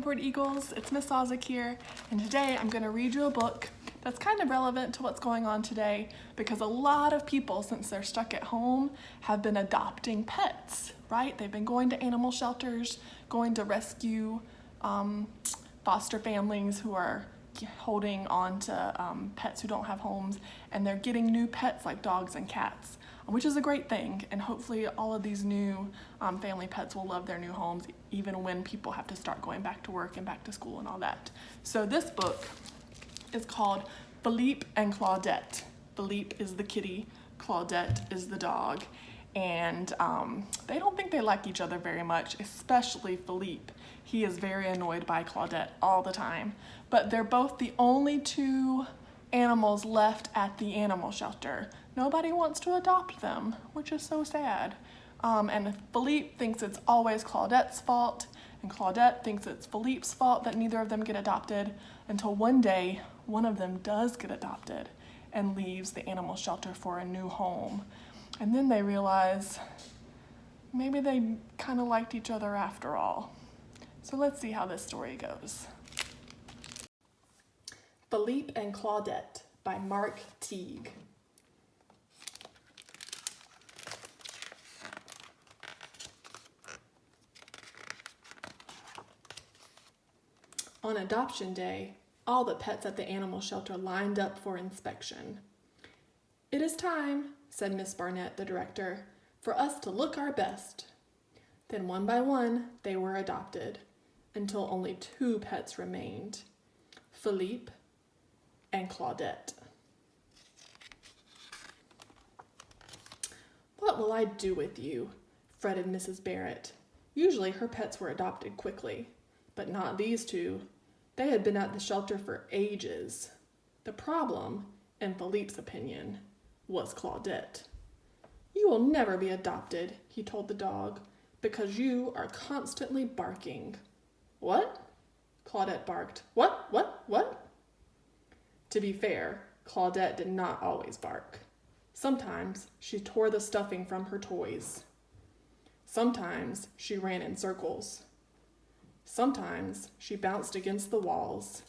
Newport Eagles, it's Miss Ozick here, and today I'm going to read you a book that's kind of relevant to what's going on today because a lot of people, since they're stuck at home, have been adopting pets, right? They've been going to animal shelters, going to rescue foster families who are holding on to pets who don't have homes, and they're getting new pets like dogs and cats, which is a great thing, and hopefully all of these new family pets will love their new homes even when people have to start going back to work and back to school and all that. So this book is called Felipe and Claudette. Felipe is the kitty, Claudette is the dog, and they don't think they like each other very much, especially Felipe. He is very annoyed by Claudette all the time, but they're both the only two animals left at the animal shelter. Nobody wants to adopt them, which is so sad. And Felipe thinks it's always Claudette's fault, and Claudette thinks it's Felipe's fault that neither of them get adopted, until one day, one of them does get adopted and leaves the animal shelter for a new home. And then they realize maybe they kind of liked each other after all. So let's see how this story goes. Felipe and Claudette by Mark Teague. On adoption day, all the pets at the animal shelter lined up for inspection. "It is time," said Miss Barnett, the director, "for us to look our best." Then one by one, they were adopted, until only two pets remained, Felipe and Claudette. "What will I do with you?" fretted Mrs. Barrett. Usually her pets were adopted quickly, but not these two. They had been at the shelter for ages. The problem, in Felipe's opinion, was Claudette. "You will never be adopted," he told the dog, "because you are constantly barking." "What?" Claudette barked. What? To be fair, Claudette did not always bark. Sometimes she tore the stuffing from her toys. Sometimes she ran in circles. Sometimes she bounced against the walls.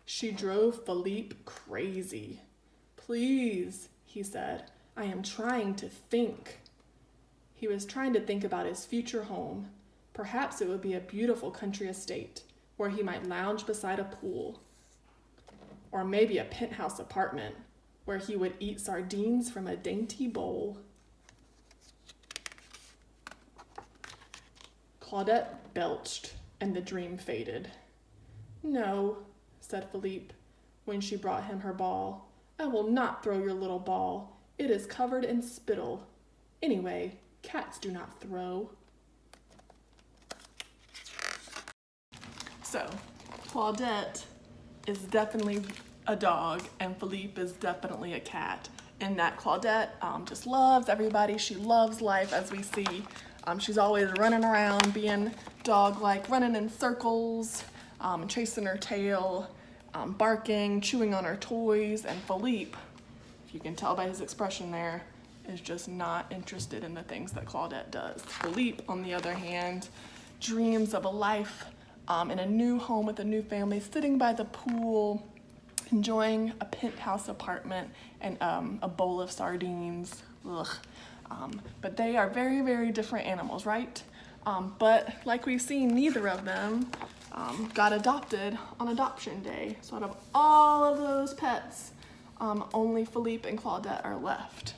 She drove Felipe crazy. "Please," he said, "I am trying to think." He was trying to think about his future home. Perhaps it would be a beautiful country estate where he might lounge beside a pool. Or maybe a penthouse apartment where he would eat sardines from a dainty bowl. Claudette belched, and the dream faded. "No," said Felipe, when she brought him her ball. "I will not throw your little ball. It is covered in spittle. Anyway, cats do not throw." So, Claudette is definitely a dog, and Felipe is definitely a cat. And that Claudette just loves everybody. She loves life, as we see. She's always running around, being dog-like, running in circles, chasing her tail, barking, chewing on her toys. And Felipe, if you can tell by his expression there, is just not interested in the things that Claudette does. Felipe, on the other hand, dreams of a life in a new home with a new family, sitting by the pool, enjoying a penthouse apartment and a bowl of sardines. Ugh. But they are very, very different animals, right? But like we've seen, neither of them got adopted on adoption day. So out of all of those pets, only Felipe and Claudette are left.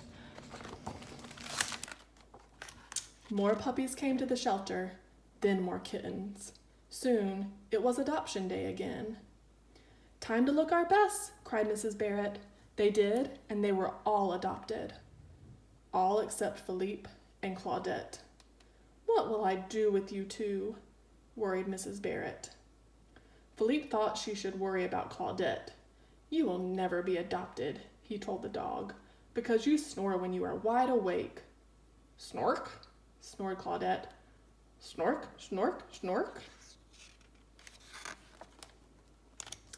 More puppies came to the shelter, then more kittens. Soon, it was adoption day again. "Time to look our best," cried Mrs. Barrett. They did, and they were all adopted. All except Felipe and Claudette. "What will I do with you two?" worried Mrs. Barrett. Felipe thought she should worry about Claudette. "You will never be adopted," he told the dog, "because you snore when you are wide awake." "Snork?" snored Claudette. "Snork, snork, snork."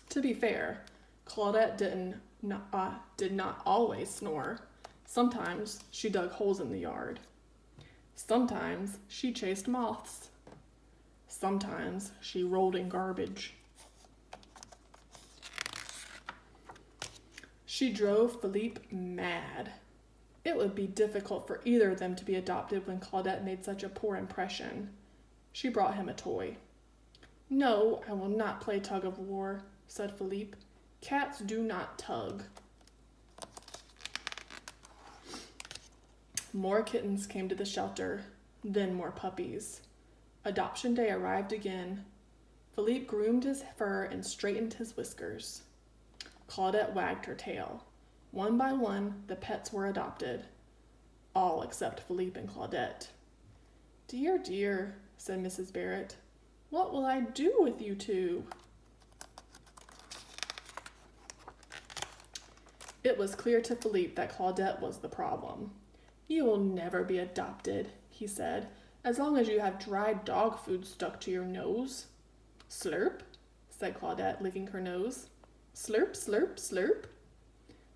To be fair, Claudette did not always snore. Sometimes she dug holes in the yard. Sometimes she chased moths. Sometimes she rolled in garbage. She drove Felipe mad. It would be difficult for either of them to be adopted when Claudette made such a poor impression. She brought him a toy. "No, I will not play tug of war," said Felipe. "Cats do not tug." More kittens came to the shelter, then more puppies. Adoption day arrived again. Felipe groomed his fur and straightened his whiskers. Claudette wagged her tail. One by one, the pets were adopted. All except Felipe and Claudette. "Dear, dear," said Mrs. Barrett. "What will I do with you two?" It was clear to Felipe that Claudette was the problem. "You will never be adopted," he said, "as long as you have dried dog food stuck to your nose." "Slurp," said Claudette, licking her nose. "Slurp, slurp, slurp."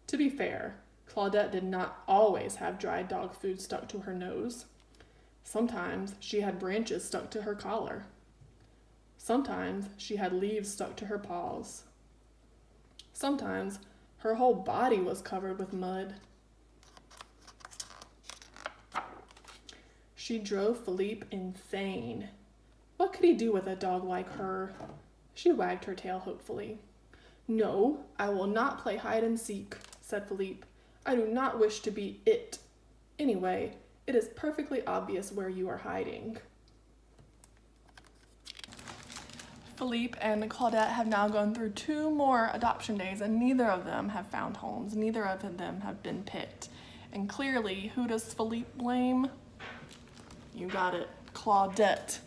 To be fair, Claudette did not always have dried dog food stuck to her nose. Sometimes she had branches stuck to her collar. Sometimes she had leaves stuck to her paws. Sometimes her whole body was covered with mud. She drove Felipe insane. What could he do with a dog like her? She wagged her tail hopefully. "No, I will not play hide and seek," said Felipe. "I do not wish to be it. Anyway, it is perfectly obvious where you are hiding." Felipe and Claudette have now gone through 2 more adoption days, and neither of them have found homes. Neither of them have been picked. And clearly, who does Felipe blame? You got it, Claudette.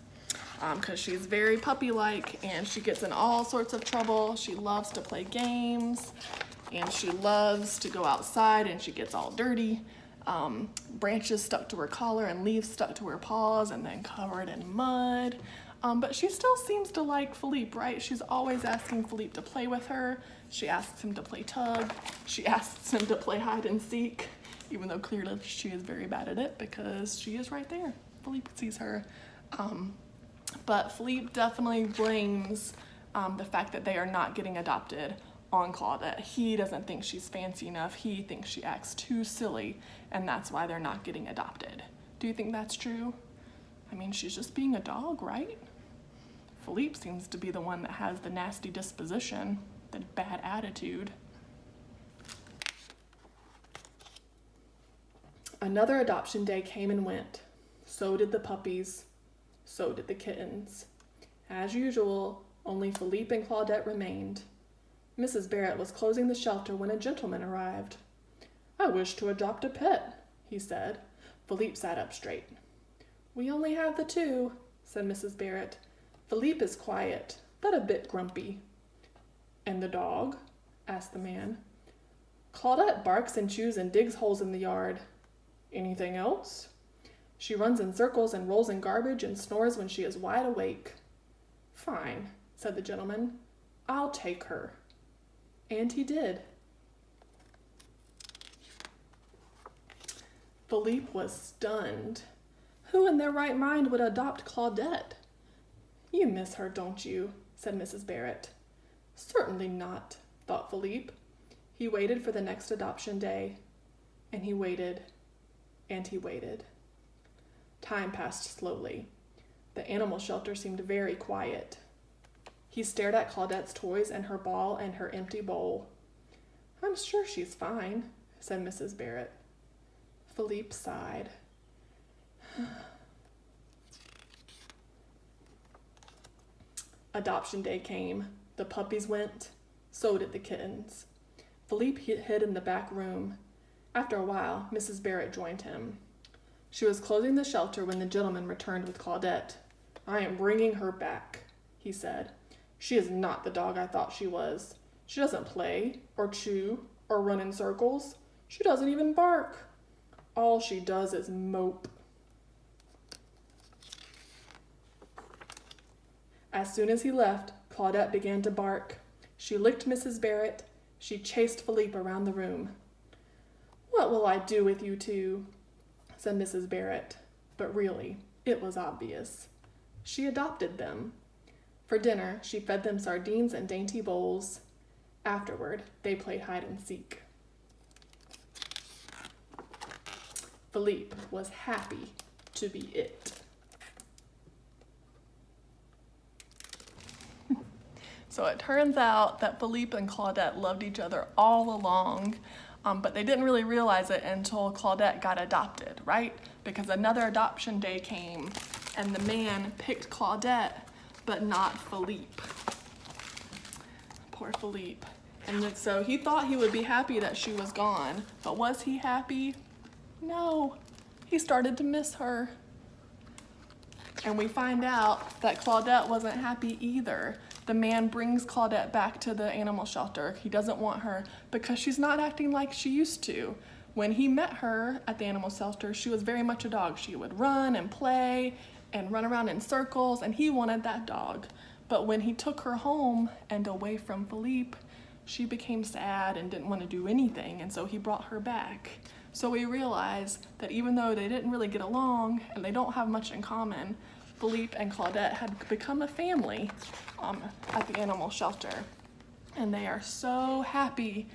Because she's very puppy-like and she gets in all sorts of trouble. She loves to play games and she loves to go outside and she gets all dirty. Branches stuck to her collar and leaves stuck to her paws and then covered in mud. But she still seems to like Felipe, right? She's always asking Felipe to play with her. She asks him to play tug. She asks him to play hide and seek, even though clearly she is very bad at it because she is right there. Felipe sees her. But Felipe definitely blames the fact that they are not getting adopted on Claudette. He doesn't think she's fancy enough. He thinks she acts too silly, and that's why they're not getting adopted. Do you think that's true? I mean, she's just being a dog, right? Felipe seems to be the one that has the nasty disposition, the bad attitude. Another adoption day came and went. So did the puppies. So did the kittens. As usual, only Felipe and Claudette remained. Mrs. Barrett was closing the shelter when a gentleman arrived. "I wish to adopt a pet," he said. Felipe sat up straight. "We only have the 2, said Mrs. Barrett. "Felipe is quiet, but a bit grumpy." "And the dog?" asked the man. "Claudette barks and chews and digs holes in the yard." "Anything else?" "She runs in circles and rolls in garbage and snores when she is wide awake." "Fine," said the gentleman. "I'll take her." And he did. Felipe was stunned. Who in their right mind would adopt Claudette? "You miss her, don't you?" said Mrs. Barrett. "Certainly not," thought Felipe. He waited for the next adoption day, and he waited, and he waited. Time passed slowly. The animal shelter seemed very quiet. He stared at Claudette's toys and her ball and her empty bowl. "I'm sure she's fine," said Mrs. Barrett. Felipe sighed. Adoption day came. The puppies went. So did the kittens. Felipe hid in the back room. After a while, Mrs. Barrett joined him. She was closing the shelter when the gentleman returned with Claudette. "I am bringing her back," he said. "She is not the dog I thought she was. She doesn't play, or chew, or run in circles. She doesn't even bark. All she does is mope." As soon as he left, Claudette began to bark. She licked Mrs. Barrett. She chased Felipe around the room. "What will I do with you two?" said Mrs. Barrett. but really, it was obvious. She adopted them. For dinner, she fed them sardines in dainty bowls. Afterward, they played hide and seek. Felipe was happy to be it. So it turns out that Felipe and Claudette loved each other all along, but they didn't really realize it until Claudette got adopted, right? Because another adoption day came and the man picked Claudette, but not Felipe. Poor Felipe. And so he thought he would be happy that she was gone, but was he happy? No, he started to miss her. And we find out that Claudette wasn't happy either. The man brings Claudette back to the animal shelter. He doesn't want her because she's not acting like she used to. When he met her at the animal shelter, she was very much a dog. She would run and play and run around in circles, and he wanted that dog. But when he took her home and away from Felipe, she became sad and didn't want to do anything, and so he brought her back. So we realized that even though they didn't really get along and they don't have much in common, Felipe and Claudette had become a family at the animal shelter. And they are so happy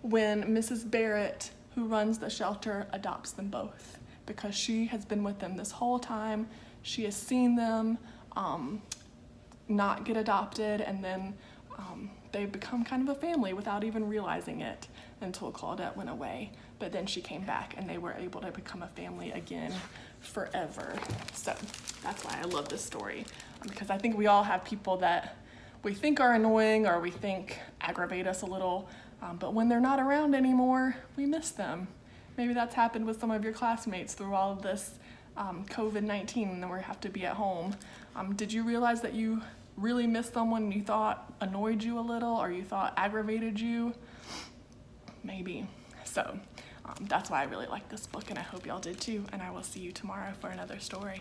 when Mrs. Barrett, who runs the shelter, adopts them both, because she has been with them this whole time. She has seen them not get adopted, and then they've become kind of a family without even realizing it until Claudette went away. But then she came back and they were able to become a family again forever. So that's why I love this story, because I think we all have people that we think are annoying or we think aggravate us a little, but when they're not around anymore, we miss them. Maybe that's happened with some of your classmates through all of this COVID-19 and we have to be at home. Did you realize that you really missed someone you thought annoyed you a little or you thought aggravated you? Maybe. So that's why I really like this book, and I hope y'all did too, and I will see you tomorrow for another story.